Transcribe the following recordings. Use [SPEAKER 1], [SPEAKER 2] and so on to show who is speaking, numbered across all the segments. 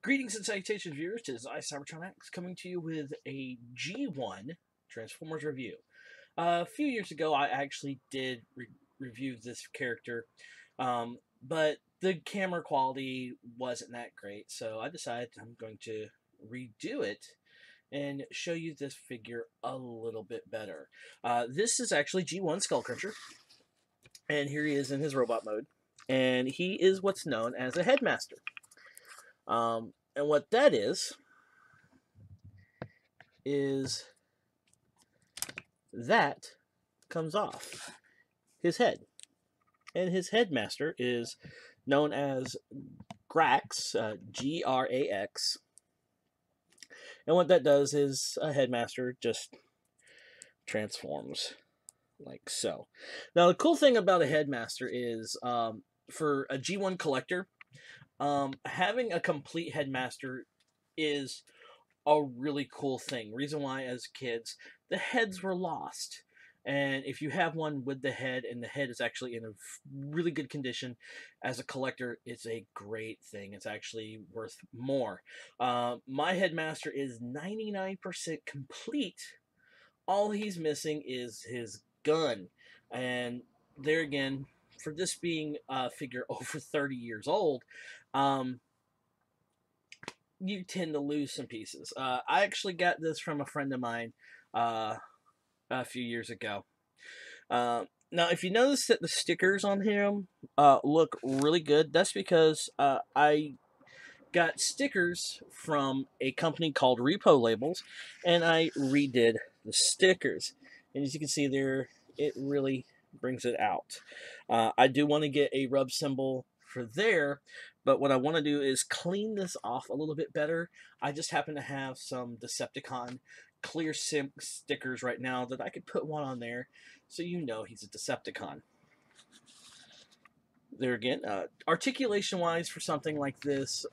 [SPEAKER 1] Greetings and salutations, viewers. It is I, Cybertronics, coming to you with a G1 Transformers review. A few years ago, I actually did review this character, but the camera quality wasn't that great, so I decided I'm going to redo it and show you this figure a little bit better. This is actually G1 Skullcruncher, and here he is in his robot mode, and he is what's known as a Headmaster. And what that is that comes off his head. And his headmaster is known as Grax, Grax. And what that does is a headmaster just transforms like so. Now, the cool thing about a headmaster is for a G1 collector, having a complete headmaster is a really cool thing. Reason why, as kids, the heads were lost. And if you have one with the head, and the head is actually in a really good condition, as a collector, it's a great thing. It's actually worth more. My headmaster is 99% complete. All he's missing is his gun. And there again, for this being a figure over 30 years old, you tend to lose some pieces. I actually got this from a friend of mine a few years ago. Now, if you notice that the stickers on him look really good, that's because I got stickers from a company called Repo Labels, and I redid the stickers. And as you can see there, it really brings it out. I do want to get a rub symbol for there, but what I want to do is clean this off a little bit better. I just happen to have some Decepticon clear stickers right now that I could put one on there so you know he's a Decepticon. There again, articulation wise for something like this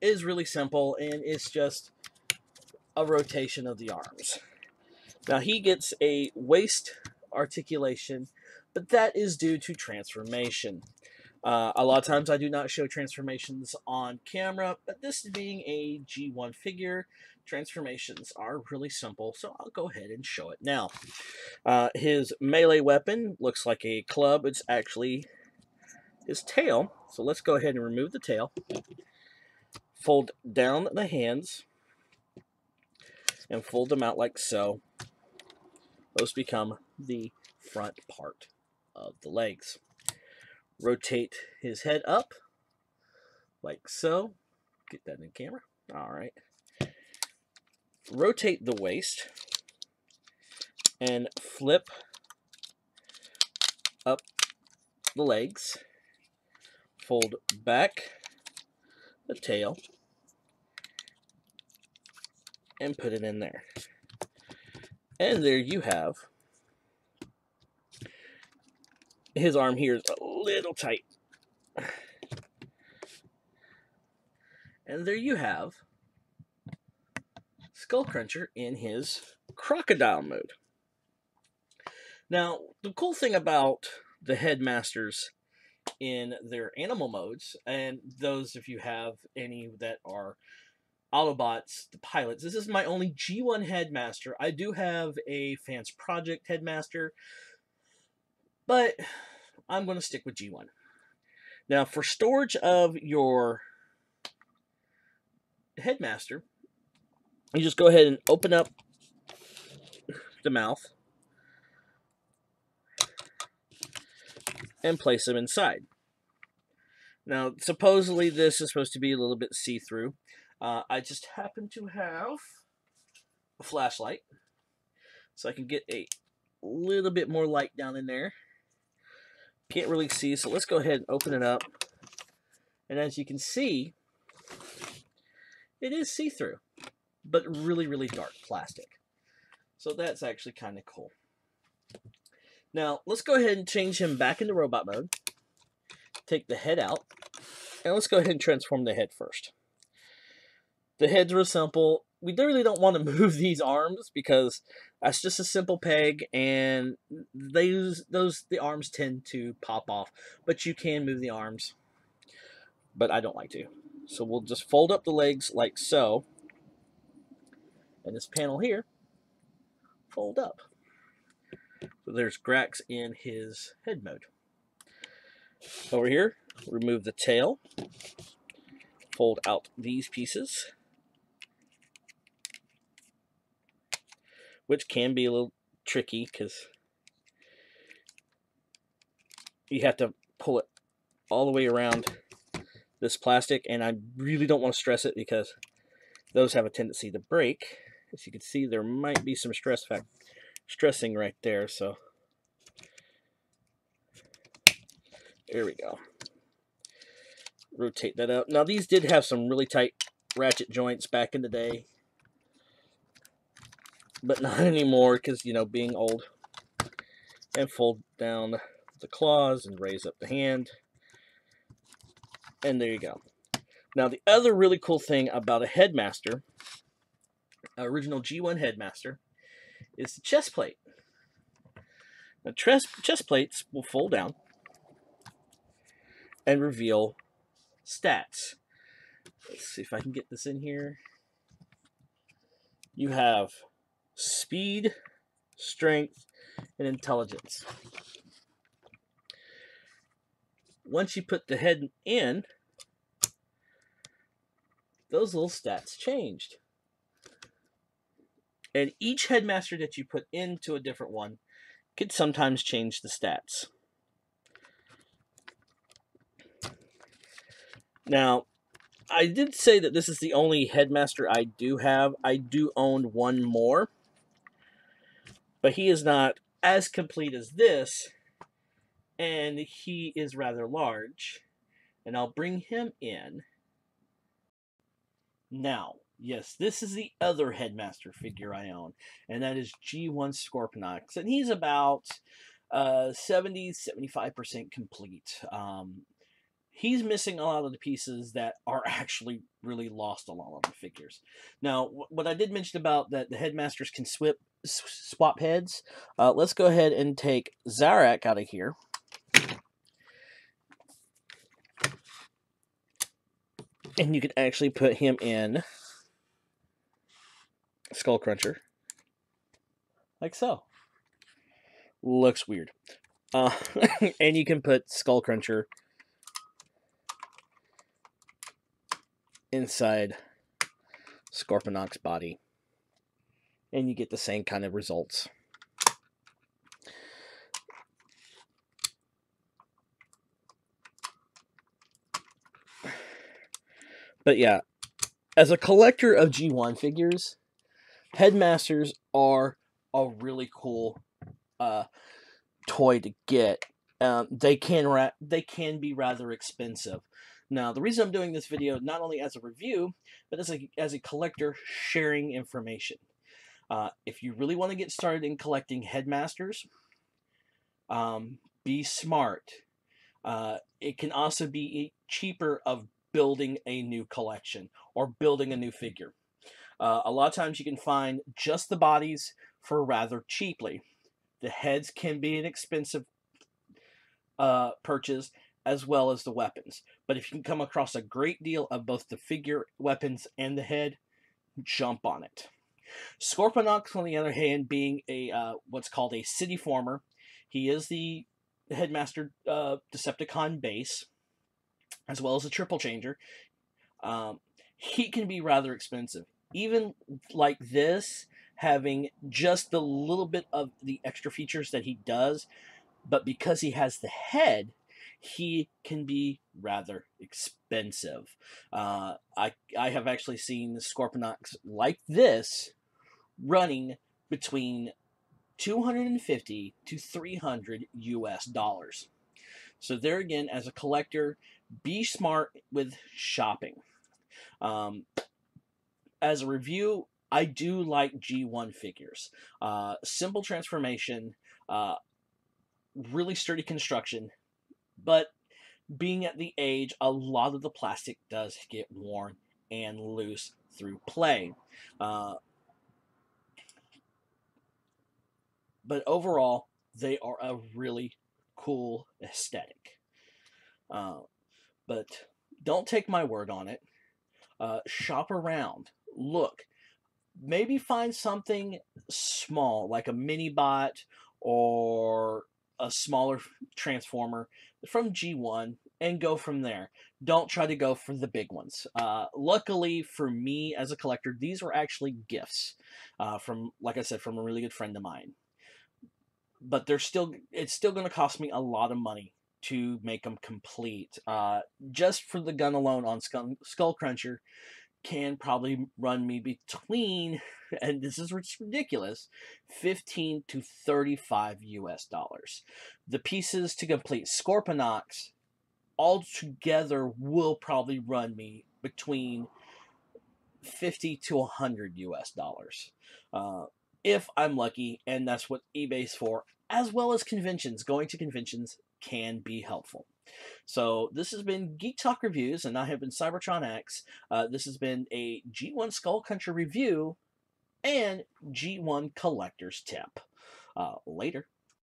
[SPEAKER 1] is really simple, and it's just a rotation of the arms. Now, he gets a waist articulation, but that is due to transformation. A lot of times I do not show transformations on camera, but this being a G1 figure, transformations are really simple, so I'll go ahead and show it now. His melee weapon looks like a club. It's actually his tail, so let's go ahead and remove the tail. Fold down the hands and fold them out like so. Those become the front part of the legs. Rotate his head up like so. Get that in camera. All right. Rotate the waist and flip up the legs. Fold back the tail and put it in there. And there you have his arm here is a little tight. And there you have Skullcruncher in his crocodile mode. Now, the cool thing about the headmasters in their animal modes, and those if you have any that are Autobots, the pilots, this is my only G1 headmaster. I do have a Fans Project headmaster, but I'm going to stick with G1. Now, for storage of your headmaster, you just go ahead and open up the mouth and place them inside. Now, supposedly this is supposed to be a little bit see-through. I just happen to have a flashlight, so I can get a little bit more light down in there. Can't really see, so let's go ahead and open it up. And as you can see, it is see-through, but really, really dark plastic. So that's actually kind of cool. Now, let's go ahead and change him back into robot mode. Take the head out, and let's go ahead and transform the head first. The heads are simple. We really don't want to move these arms because that's just a simple peg, and the arms tend to pop off. But you can move the arms, but I don't like to. So we'll just fold up the legs like so. And this panel here, fold up. So there's Grax in his head mode. Over here, remove the tail. Fold out these pieces, which can be a little tricky because you have to pull it all the way around this plastic, and I really don't want to stress it because those have a tendency to break. As you can see, there might be some stressing right there, so there we go. Rotate that out. Now, these did have some really tight ratchet joints back in the day, but not anymore because, you know, being old. And fold down the claws and raise up the hand. And there you go. Now, the other really cool thing about a Headmaster, original G1 Headmaster, is the chest plate. Now, chest plates will fold down and reveal stats. Let's see if I can get this in here. You have speed, strength, and intelligence. Once you put the head in, those little stats changed. And each Headmaster that you put into a different one could sometimes change the stats. Now, I did say that this is the only Headmaster I do have. I do own one more, but he is not as complete as this, and he is rather large. And I'll bring him in. Now, yes, this is the other Headmaster figure I own, and that is G1 Scorpionox, and he's about 70-75% complete. He's missing a lot of the pieces that are actually really lost on all of the figures. Now, what I did mention about that the Headmasters can swap heads, let's go ahead and take Zarak out of here. And you can actually put him in Skullcruncher. Like so. Looks weird. And you can put Skullcruncher inside Scorpionox body. And you get the same kind of results. But yeah, as a collector of G1 figures, Headmasters are a really cool toy to get. They can be rather expensive. Now, the reason I'm doing this video not only as a review, but as a collector sharing information. If you really want to get started in collecting Headmasters, be smart. It can also be cheaper of building a new collection or building a new figure. A lot of times you can find just the bodies for rather cheaply. The heads can be an expensive purchase, as well as the weapons. But if you can come across a great deal of both the figure, weapons, and the head, jump on it. Scorpionox, on the other hand, being a what's called a city former, he is the Headmaster Decepticon base, as well as a triple changer. He can be rather expensive. Even like this, having just a little bit of the extra features that he does, but because he has the head, he can be rather expensive. I have actually seen the Scorpionox like this running between $250 to $300 US. So there again, as a collector, be smart with shopping. As a review, I do like G1 figures. Simple transformation, really sturdy construction, but being at the age, a lot of the plastic does get worn and loose through play. But overall, they are a really cool aesthetic. But don't take my word on it. Shop around, look, maybe find something small like a mini bot or a smaller transformer from G1 and go from there. Don't try to go for the big ones. Luckily for me as a collector, these were actually gifts from, like I said, from a really good friend of mine. But it's still going to cost me a lot of money to make them complete. Just for the gun alone on Skullcruncher can probably run me between, and this is ridiculous, 15 to 35 US dollars. The pieces to complete Scorponok's altogether will probably run me between 50 to 100 US dollars. If I'm lucky, and that's what eBay's for, as well as conventions. Going to conventions can be helpful. So this has been Geek Talk Reviews, and I have been Cybertron X. This has been a G1 Skullcruncher review and G1 Collector's Tip. Later.